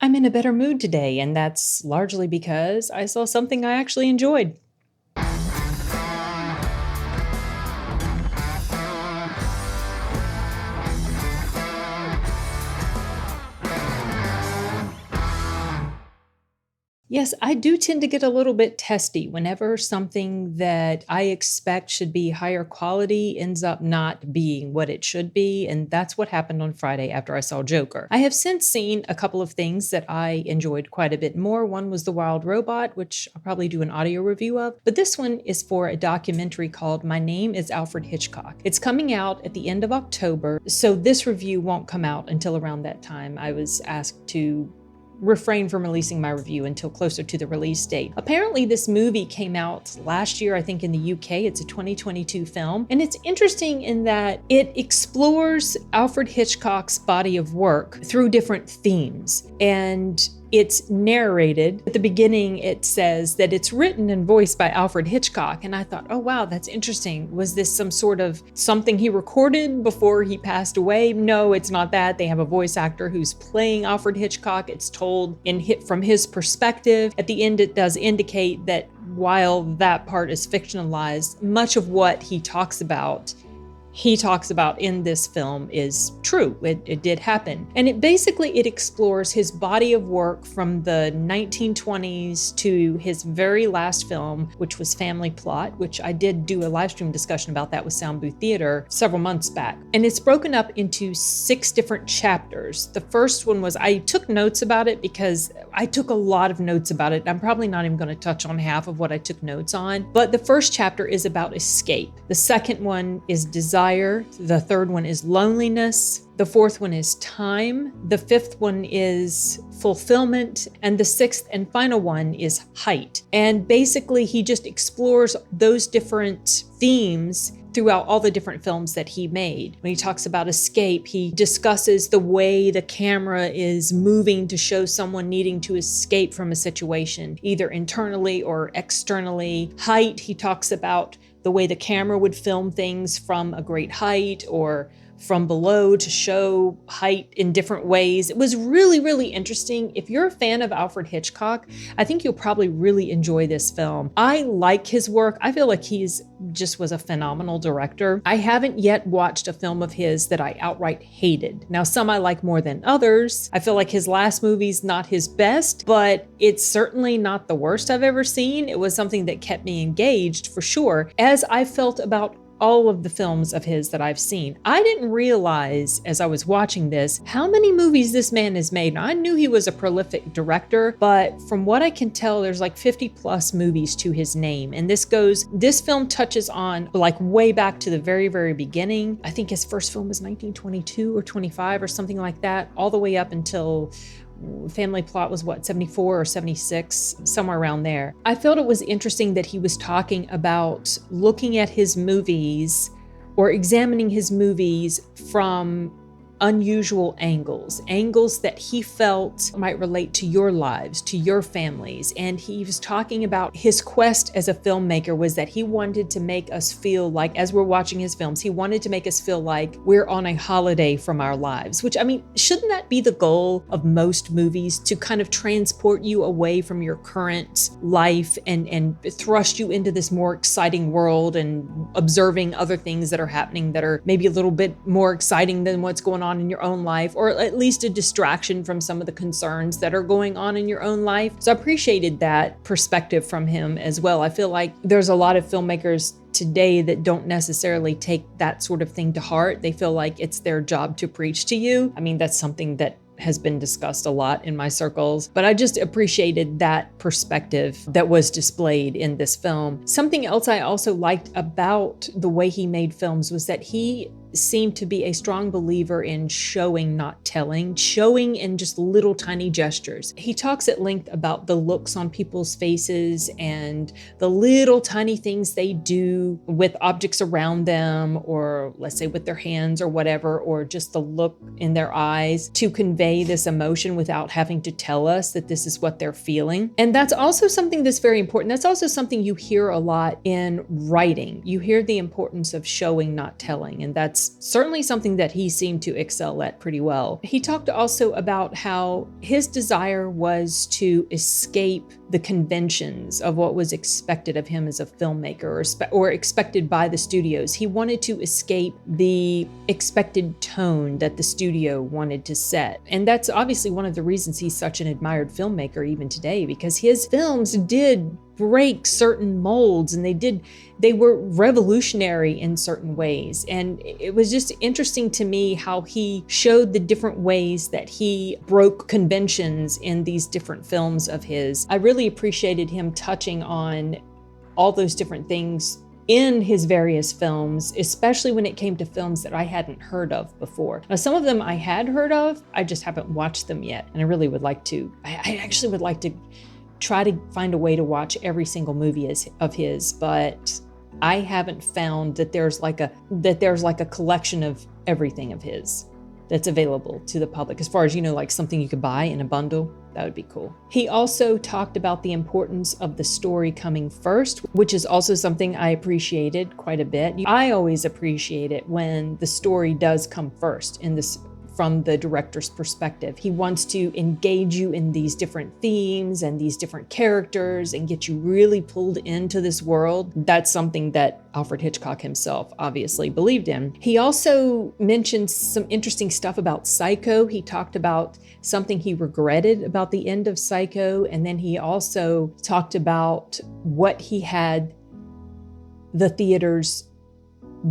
I'm in a better mood today, and that's largely because I saw something I actually enjoyed. Yes, I do tend to get a little bit testy whenever something that I expect should be higher quality ends up not being what it should be, and that's what happened on Friday after I saw Joker. I have since seen a couple of things that I enjoyed quite a bit more. One was The Wild Robot, which I'll probably do an audio review of, but this one is for a documentary called My Name is Alfred Hitchcock. It's coming out at the end of October, so this review won't come out until around that time. I was asked to refrain from releasing my review until closer to the release date. Apparently, this movie came out last year, I think in the UK. It's a 2022 film, and it's interesting in that it explores Alfred Hitchcock's body of work through different themes, and it's narrated. At the beginning, it says that it's written and voiced by Alfred Hitchcock. And I thought, oh, wow, that's interesting. Was this some sort of something he recorded before he passed away? No, it's not that. They have a voice actor who's playing Alfred Hitchcock. It's told from his perspective. At the end, it does indicate that while that part is fictionalized, much of what he talks about in this film is true. It did happen. And it explores his body of work from the 1920s to his very last film, which was Family Plot, which I did do a live stream discussion about that with Sound Booth Theater several months back. And it's broken up into 6 different chapters. The first one was, I took notes about it because I took a lot of notes about it. I'm probably not even going to touch on half of what I took notes on. But the first chapter is about escape. The second one is desire. The third one is loneliness. The fourth one is time. The fifth one is fulfillment. And the sixth and final one is height. And basically, he just explores those different themes throughout all the different films that he made. When he talks about escape, he discusses the way the camera is moving to show someone needing to escape from a situation, either internally or externally. Height, he talks about the way the camera would film things from a great height or from below to show height in different ways. It was really, really interesting. If you're a fan of Alfred Hitchcock, I think you'll probably really enjoy this film. I like his work. I feel like he's just was a phenomenal director. I haven't yet watched a film of his that I outright hated. Now, some I like more than others. I feel like his last movie's not his best, but it's certainly not the worst I've ever seen. It was something that kept me engaged for sure, as I felt about all of the films of his that I've seen. I didn't realize as I was watching this how many movies this man has made. Now, I knew he was a prolific director, but from what I can tell, there's like 50 plus movies to his name. And this film touches on like way back to the very, very beginning. I think his first film was 1922 or 25 or something like that, all the way up until Family Plot was 74 or 76, somewhere around there. I felt it was interesting that he was talking about looking at his movies or examining his movies from unusual angles that he felt might relate to your lives, to your families. And he was talking about his quest as a filmmaker was that he wanted to make us feel like, as we're watching his films, he wanted to make us feel like we're on a holiday from our lives, which, I mean, shouldn't that be the goal of most movies, to kind of transport you away from your current life and thrust you into this more exciting world and observing other things that are happening that are maybe a little bit more exciting than what's going on in your own life, or at least a distraction from some of the concerns that are going on in your own life. So I appreciated that perspective from him as well. I feel like there's a lot of filmmakers today that don't necessarily take that sort of thing to heart. They feel like it's their job to preach to you. I mean, that's something that has been discussed a lot in my circles, but I just appreciated that perspective that was displayed in this film. Something else I also liked about the way he made films was that he seemed to be a strong believer in showing, not telling, showing in just little tiny gestures. He talks at length about the looks on people's faces and the little tiny things they do with objects around them, or let's say with their hands or whatever, or just the look in their eyes to convey this emotion without having to tell us that this is what they're feeling. And that's also something that's very important. That's also something you hear a lot in writing. You hear the importance of showing, not telling, and that's that's certainly something that he seemed to excel at pretty well. He talked also about how his desire was to escape the conventions of what was expected of him as a filmmaker or expected by the studios. He wanted to escape the expected tone that the studio wanted to set. And that's obviously one of the reasons he's such an admired filmmaker even today, because his films did break certain molds, and they were revolutionary in certain ways. And it was just interesting to me how he showed the different ways that he broke conventions in these different films of his. I really appreciated him touching on all those different things in his various films, especially when it came to films that I hadn't heard of before. Now, some of them I had heard of, I just haven't watched them yet. And I really would like to. I actually would like to try to find a way to watch every single movie of his, but I haven't found that there's like a collection of everything of his that's available to the public. As far as, like something you could buy in a bundle, that would be cool. He also talked about the importance of the story coming first, which is also something I appreciated quite a bit. I always appreciate it when the story does come first from the director's perspective. He wants to engage you in these different themes and these different characters and get you really pulled into this world. That's something that Alfred Hitchcock himself obviously believed in. He also mentioned some interesting stuff about Psycho. He talked about something he regretted about the end of Psycho, and then he also talked about what he had the theaters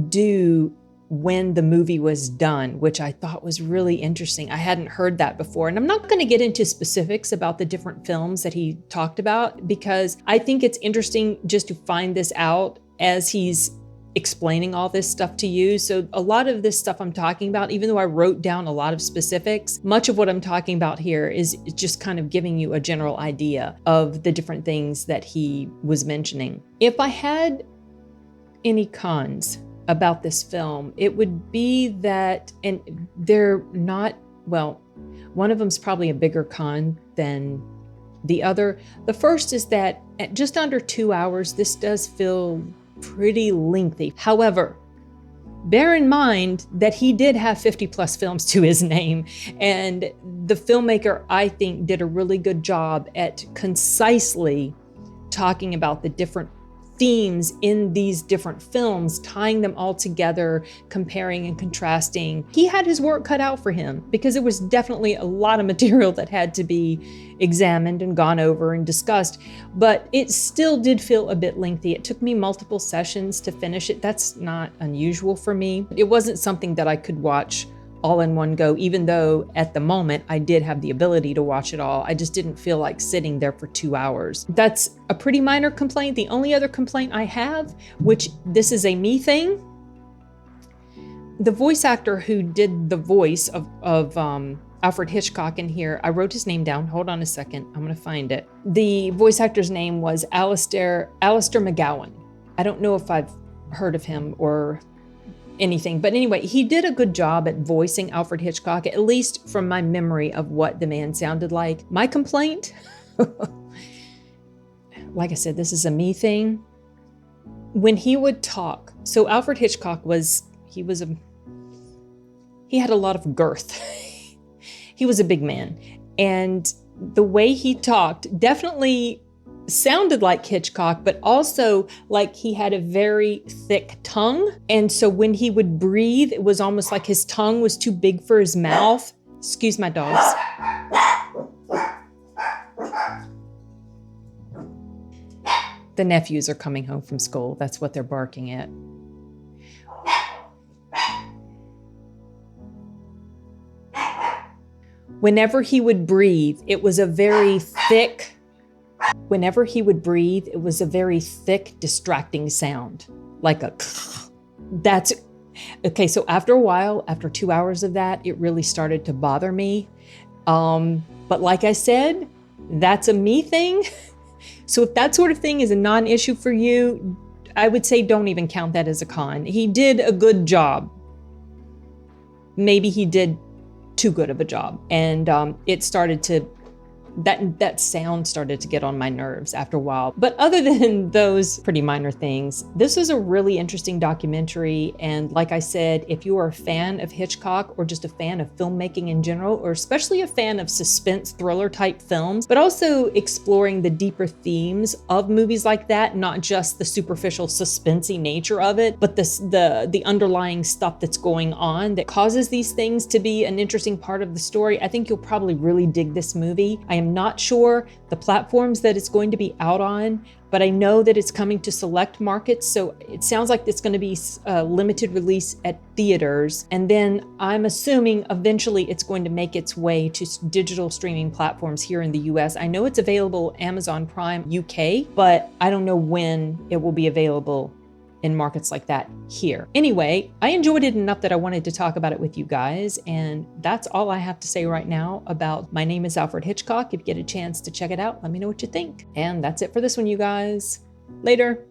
do when the movie was done, which I thought was really interesting. I hadn't heard that before. And I'm not going to get into specifics about the different films that he talked about, because I think it's interesting just to find this out as he's explaining all this stuff to you. So a lot of this stuff I'm talking about, even though I wrote down a lot of specifics, much of what I'm talking about here is just kind of giving you a general idea of the different things that he was mentioning. If I had any cons about this film, it would be that, and they're not, well, one of them's probably a bigger con than the other. The first is that at just under 2 hours, this does feel pretty lengthy. However, bear in mind that he did have 50 plus films to his name, and the filmmaker, I think, did a really good job at concisely talking about the different themes in these different films, tying them all together, comparing and contrasting. He had his work cut out for him, because it was definitely a lot of material that had to be examined and gone over and discussed, but it still did feel a bit lengthy. It took me multiple sessions to finish it. That's not unusual for me. It wasn't something that I could watch all in one go, even though at the moment I did have the ability to watch it all. I just didn't feel like sitting there for 2 hours. That's a pretty minor complaint. The only other complaint I have, which this is a me thing, the voice actor who did the voice of Alfred Hitchcock in here, I wrote his name down. Hold on a second. I'm going to find it. The voice actor's name was Alistair McGowan. I don't know if I've heard of him or anything, but anyway, he did a good job at voicing Alfred Hitchcock, at least from my memory of what the man sounded like. My complaint, like I said, this is a me thing. When he would talk, so Alfred Hitchcock he had a lot of girth. He was a big man, and the way he talked definitely sounded like Hitchcock, but also like he had a very thick tongue. And so when he would breathe, it was almost like his tongue was too big for his mouth. Excuse my dogs. The nephews are coming home from school. That's what they're barking at. Whenever he would breathe, it was a very thick, distracting sound, like a, that's, okay, so after a while, after 2 hours of that, it really started to bother me. But like I said, that's a me thing. So if that sort of thing is a non-issue for you, I would say don't even count that as a con. He did a good job. Maybe he did too good of a job. And it started to That sound started to get on my nerves after a while. But other than those pretty minor things, this was a really interesting documentary. And like I said, if you are a fan of Hitchcock or just a fan of filmmaking in general, or especially a fan of suspense thriller type films, but also exploring the deeper themes of movies like that, not just the superficial suspensey nature of it, but the underlying stuff that's going on that causes these things to be an interesting part of the story, I think you'll probably really dig this movie. I am not sure the platforms that it's going to be out on, but I know that it's coming to select markets, so it sounds like it's going to be a limited release at theaters. And then I'm assuming eventually it's going to make its way to digital streaming platforms here in the US. I know it's available Amazon Prime UK, but I don't know when it will be available in markets like that here. Anyway, I enjoyed it enough that I wanted to talk about it with you guys, and that's all I have to say right now about My Name is Alfred Hitchcock. If you get a chance to check it out, let me know what you think. And that's it for this one, you guys. Later.